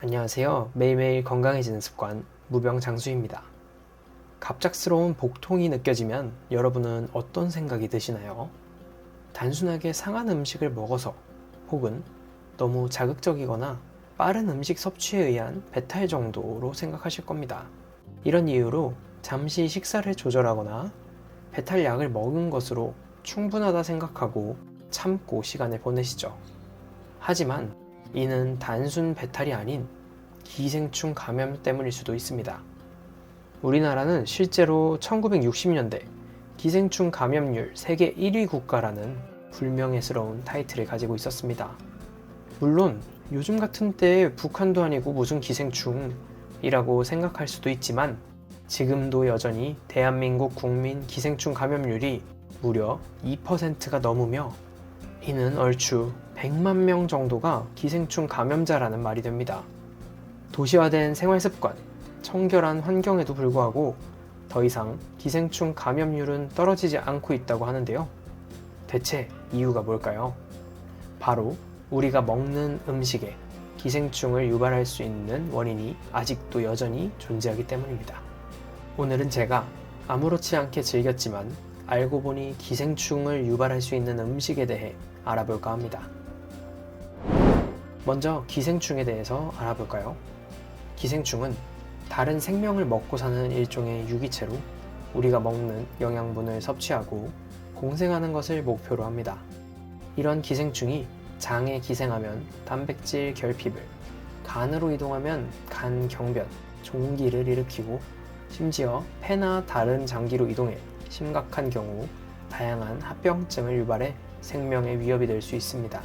안녕하세요. 매일매일 건강해지는 습관 무병장수입니다. 갑작스러운 복통이 느껴지면 여러분은 어떤 생각이 드시나요? 단순하게 상한 음식을 먹어서 혹은 너무 자극적이거나 빠른 음식 섭취에 의한 배탈 정도로 생각하실 겁니다. 이런 이유로 잠시 식사를 조절하거나 배탈약을 먹은 것으로 충분하다 생각하고 참고 시간을 보내시죠. 하지만 이는 단순 배탈이 아닌 기생충 감염 때문일 수도 있습니다. 우리나라는 실제로 1960년대 기생충 감염률 세계 1위 국가라는 불명예스러운 타이틀을 가지고 있었습니다. 물론 요즘 같은 때에 북한도 아니고 무슨 기생충이라고 생각할 수도 있지만 지금도 여전히 대한민국 국민 기생충 감염률이 무려 2%가 넘으며 이는 얼추 100만 명 정도가 기생충 감염자라는 말이 됩니다. 도시화된 생활습관, 청결한 환경에도 불구하고 더 이상 기생충 감염률은 떨어지지 않고 있다고 하는데요. 대체 이유가 뭘까요? 바로 우리가 먹는 음식에 기생충을 유발할 수 있는 원인이 아직도 여전히 존재하기 때문입니다. 오늘은 제가 아무렇지 않게 즐겼지만 알고 보니 기생충을 유발할 수 있는 음식에 대해 알아볼까 합니다. 먼저 기생충에 대해서 알아볼까요? 기생충은 다른 생명을 먹고 사는 일종의 유기체로 우리가 먹는 영양분을 섭취하고 공생하는 것을 목표로 합니다. 이런 기생충이 장에 기생하면 단백질 결핍을, 간으로 이동하면 간 경변, 종기를 일으키고 심지어 폐나 다른 장기로 이동해 심각한 경우 다양한 합병증을 유발해 생명의 위협이 될 수 있습니다.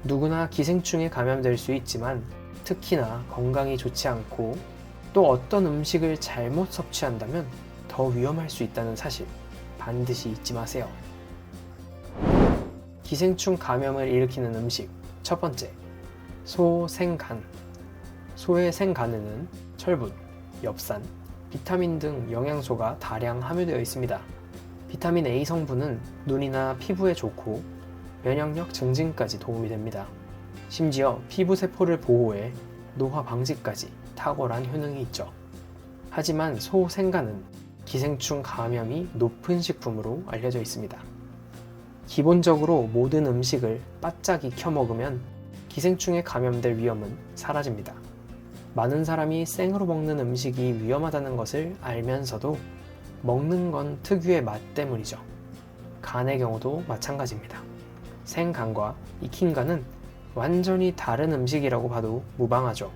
누구나 기생충에 감염될 수 있지만 특히나 건강이 좋지 않고 또 어떤 음식을 잘못 섭취한다면 더 위험할 수 있다는 사실 반드시 잊지 마세요. 기생충 감염을 일으키는 음식 첫 번째, 소 생간. 소의 생간에는 철분, 엽산, 비타민 등 영양소가 다량 함유되어 있습니다. 비타민 A 성분은 눈이나 피부에 좋고 면역력 증진까지 도움이 됩니다. 심지어 피부 세포를 보호해 노화 방지까지 탁월한 효능이 있죠. 하지만 소 생간은 기생충 감염이 높은 식품으로 알려져 있습니다. 기본적으로 모든 음식을 바짝 익혀 먹으면 기생충에 감염될 위험은 사라집니다. 많은 사람이 생으로 먹는 음식이 위험하다는 것을 알면서도 먹는 건 특유의 맛 때문이죠. 간의 경우도 마찬가지입니다. 생간과 익힌 간은 완전히 다른 음식이라고 봐도 무방하죠.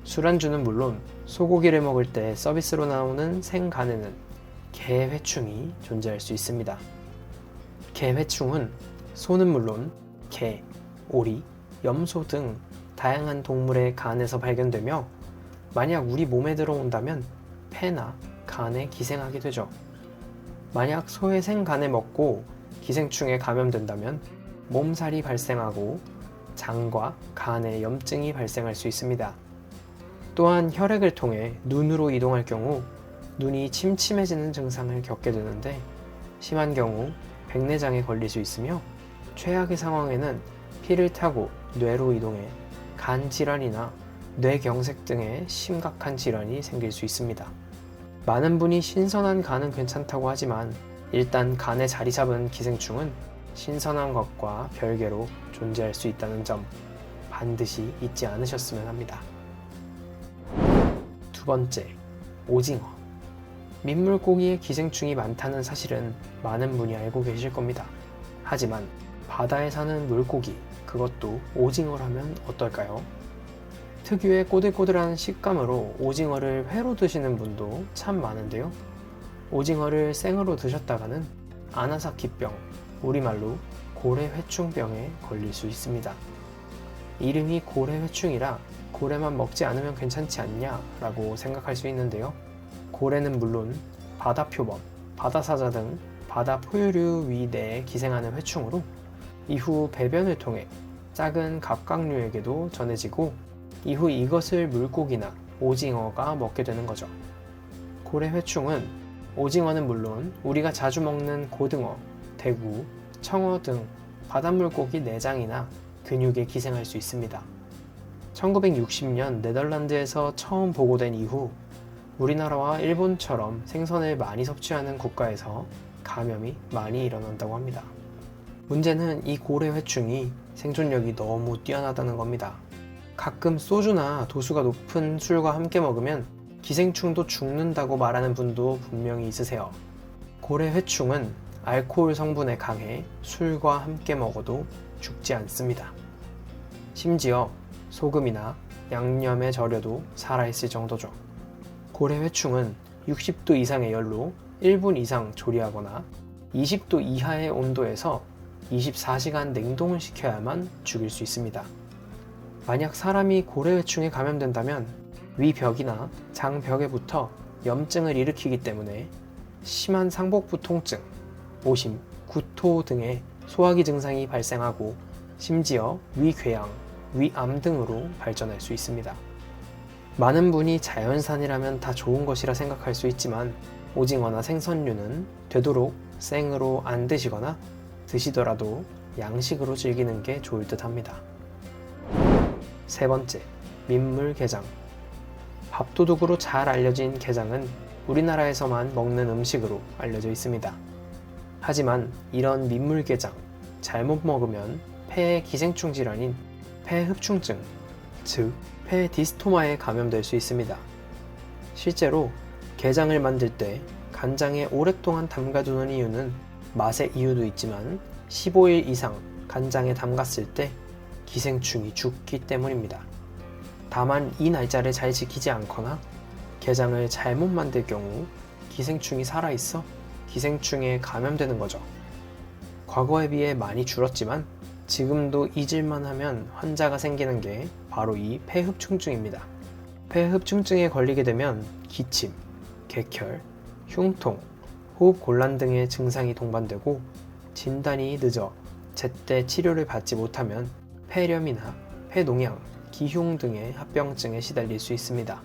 술안주는 물론 소고기를 먹을 때 서비스로 나오는 생간에는 개회충이 존재할 수 있습니다. 개회충은 소는 물론 개, 오리, 염소 등 다양한 동물의 간에서 발견되며 만약 우리 몸에 들어온다면 폐나 간에 기생하게 되죠. 만약 소의 생간을 먹고 기생충에 감염된다면 몸살이 발생하고 장과 간에 염증이 발생할 수 있습니다. 또한 혈액을 통해 눈으로 이동할 경우 눈이 침침해지는 증상을 겪게 되는데 심한 경우 백내장에 걸릴 수 있으며 최악의 상황에는 피를 타고 뇌로 이동해 간 질환이나 뇌경색 등의 심각한 질환이 생길 수 있습니다. 많은 분이 신선한 간은 괜찮다고 하지만 일단 간에 자리 잡은 기생충은 신선한 것과 별개로 존재할 수 있다는 점 반드시 잊지 않으셨으면 합니다. 두 번째, 오징어. 민물고기에 기생충이 많다는 사실은 많은 분이 알고 계실 겁니다. 하지만 바다에 사는 물고기, 그것도 오징어라면 어떨까요? 특유의 꼬들꼬들한 식감으로 오징어를 회로 드시는 분도 참 많은데요. 오징어를 생으로 드셨다가는 아나사키병, 우리말로 고래회충병에 걸릴 수 있습니다. 이름이 고래회충이라 고래만 먹지 않으면 괜찮지 않냐 라고 생각할 수 있는데요. 고래는 물론 바다표범, 바다사자 등 바다 포유류 위 내에 기생하는 회충으로 이후 배변을 통해 작은 갑각류에게도 전해지고 이후 이것을 물고기나 오징어가 먹게 되는 거죠. 고래회충은 오징어는 물론 우리가 자주 먹는 고등어, 대구, 청어 등 바닷물고기 내장이나 근육에 기생할 수 있습니다. 1960년 네덜란드에서 처음 보고된 이후 우리나라와 일본처럼 생선을 많이 섭취하는 국가에서 감염이 많이 일어난다고 합니다. 문제는 이 고래회충이 생존력이 너무 뛰어나다는 겁니다. 가끔 소주나 도수가 높은 술과 함께 먹으면 기생충도 죽는다고 말하는 분도 분명히 있으세요. 고래회충은 알코올 성분에 강해 술과 함께 먹어도 죽지 않습니다. 심지어 소금이나 양념에 절여도 살아있을 정도죠. 고래회충은 60도 이상의 열로 1분 이상 조리하거나 20도 이하의 온도에서 24시간 냉동을 시켜야만 죽일 수 있습니다. 만약 사람이 고래회충에 감염된다면 위벽이나 장벽에 붙어 염증을 일으키기 때문에 심한 상복부 통증, 오심, 구토 등의 소화기 증상이 발생하고 심지어 위궤양, 위암 등으로 발전할 수 있습니다. 많은 분이 자연산이라면 다 좋은 것이라 생각할 수 있지만 오징어나 생선류는 되도록 생으로 안 드시거나 드시더라도 양식으로 즐기는 게 좋을 듯 합니다. 세 번째, 민물게장. 밥도둑으로 잘 알려진 게장은 우리나라에서만 먹는 음식으로 알려져 있습니다. 하지만 이런 민물게장, 잘못 먹으면 폐의 기생충 질환인 폐흡충증, 즉 폐디스토마에 감염될 수 있습니다. 실제로 게장을 만들 때 간장에 오랫동안 담가두는 이유는 맛의 이유도 있지만 15일 이상 간장에 담갔을 때 기생충이 죽기 때문입니다. 다만 이 날짜를 잘 지키지 않거나 게장을 잘못 만들 경우 기생충이 살아있어 기생충에 감염되는 거죠. 과거에 비해 많이 줄었지만 지금도 잊을만 하면 환자가 생기는 게 바로 이 폐흡충증입니다. 폐흡충증에 걸리게 되면 기침, 객혈, 흉통, 호흡곤란 등의 증상이 동반되고 진단이 늦어 제때 치료를 받지 못하면 폐렴이나 폐농양, 기흉 등의 합병증에 시달릴 수 있습니다.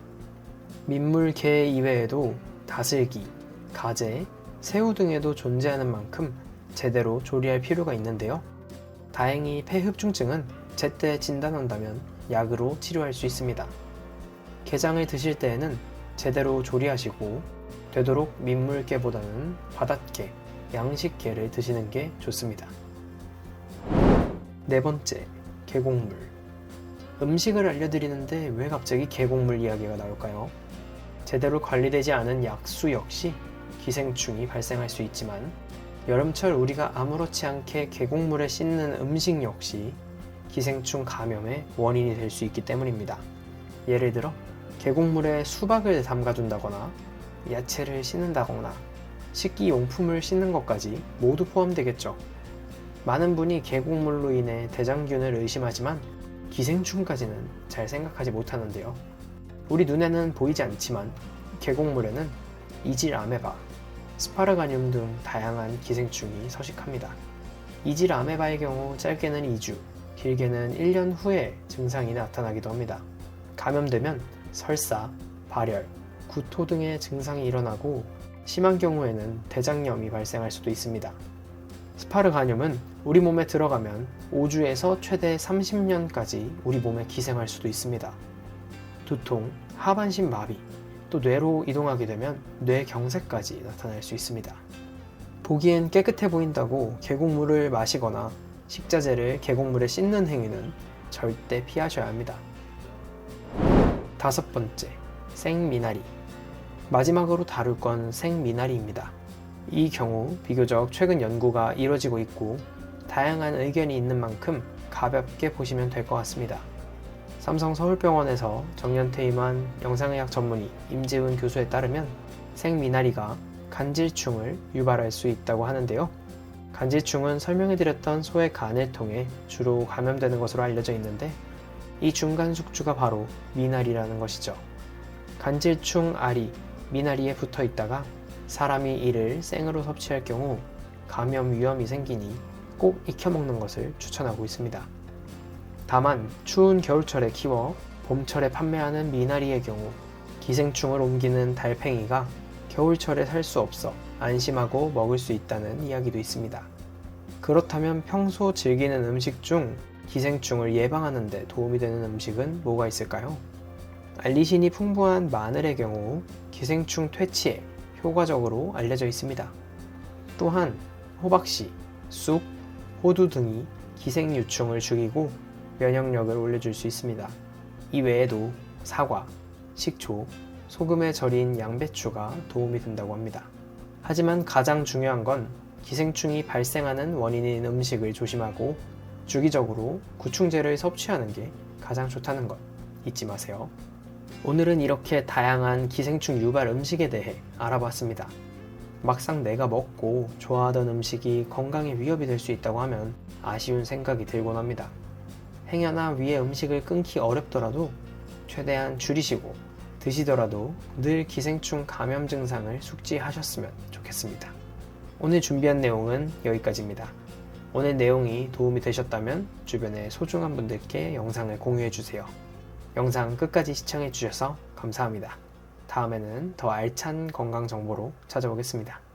민물개 이외에도 다슬기, 가재, 새우 등에도 존재하는 만큼 제대로 조리할 필요가 있는데요. 다행히 폐흡충증은 제때 진단한다면 약으로 치료할 수 있습니다. 게장을 드실 때에는 제대로 조리하시고 되도록 민물게보다는 바닷게, 양식게를 드시는 게 좋습니다. 네 번째, 계곡물. 음식을 알려드리는데 왜 갑자기 계곡물 이야기가 나올까요? 제대로 관리되지 않은 약수 역시 기생충이 발생할 수 있지만 여름철 우리가 아무렇지 않게 계곡물에 씻는 음식 역시 기생충 감염의 원인이 될 수 있기 때문입니다. 예를 들어 계곡물에 수박을 담가둔다거나 야채를 씻는다거나 식기용품을 씻는 것까지 모두 포함되겠죠. 많은 분이 계곡물로 인해 대장균을 의심하지만 기생충까지는 잘 생각하지 못하는데요. 우리 눈에는 보이지 않지만 계곡물에는 이질 아메바, 스파르가늄 등 다양한 기생충이 서식합니다. 이질 아메바의 경우 짧게는 2주, 길게는 1년 후에 증상이 나타나기도 합니다. 감염되면 설사, 발열, 구토 등의 증상이 일어나고 심한 경우에는 대장염이 발생할 수도 있습니다. 스파르가늄은 우리 몸에 들어가면 5주에서 최대 30년까지 우리 몸에 기생할 수도 있습니다. 두통, 하반신 마비, 또 뇌로 이동하게 되면 뇌경색까지 나타날 수 있습니다. 보기엔 깨끗해 보인다고 계곡물을 마시거나 식자재를 계곡물에 씻는 행위는 절대 피하셔야 합니다. 다섯 번째, 생미나리. 마지막으로 다룰 건 생미나리입니다. 이 경우 비교적 최근 연구가 이루어지고 있고 다양한 의견이 있는 만큼 가볍게 보시면 될 것 같습니다. 삼성서울병원에서 정년퇴임한 영상의학 전문의 임재훈 교수에 따르면 생미나리가 간질충을 유발할 수 있다고 하는데요. 간질충은 설명해드렸던 소의 간을 통해 주로 감염되는 것으로 알려져 있는데 이 중간 숙주가 바로 미나리라는 것이죠. 간질충 알이 미나리에 붙어 있다가 사람이 이를 생으로 섭취할 경우 감염 위험이 생기니 꼭 익혀 먹는 것을 추천하고 있습니다. 다만 추운 겨울철에 키워 봄철에 판매하는 미나리의 경우 기생충을 옮기는 달팽이가 겨울철에 살 수 없어 안심하고 먹을 수 있다는 이야기도 있습니다. 그렇다면 평소 즐기는 음식 중 기생충을 예방하는 데 도움이 되는 음식은 뭐가 있을까요? 알리신이 풍부한 마늘의 경우 기생충 퇴치에 효과적으로 알려져 있습니다. 또한 호박씨, 쑥, 호두 등이 기생유충을 죽이고 면역력을 올려줄 수 있습니다. 이 외에도 사과, 식초, 소금에 절인 양배추가 도움이 된다고 합니다. 하지만 가장 중요한 건 기생충이 발생하는 원인인 음식을 조심하고 주기적으로 구충제를 섭취하는 게 가장 좋다는 것 잊지 마세요. 오늘은 이렇게 다양한 기생충 유발 음식에 대해 알아봤습니다. 막상 내가 먹고 좋아하던 음식이 건강에 위협이 될 수 있다고 하면 아쉬운 생각이 들곤 합니다. 행여나 위에 음식을 끊기 어렵더라도 최대한 줄이시고 드시더라도 늘 기생충 감염 증상을 숙지하셨으면 좋겠습니다. 오늘 준비한 내용은 여기까지입니다. 오늘 내용이 도움이 되셨다면 주변의 소중한 분들께 영상을 공유해주세요. 영상 끝까지 시청해주셔서 감사합니다. 다음에는 더 알찬 건강 정보로 찾아오겠습니다.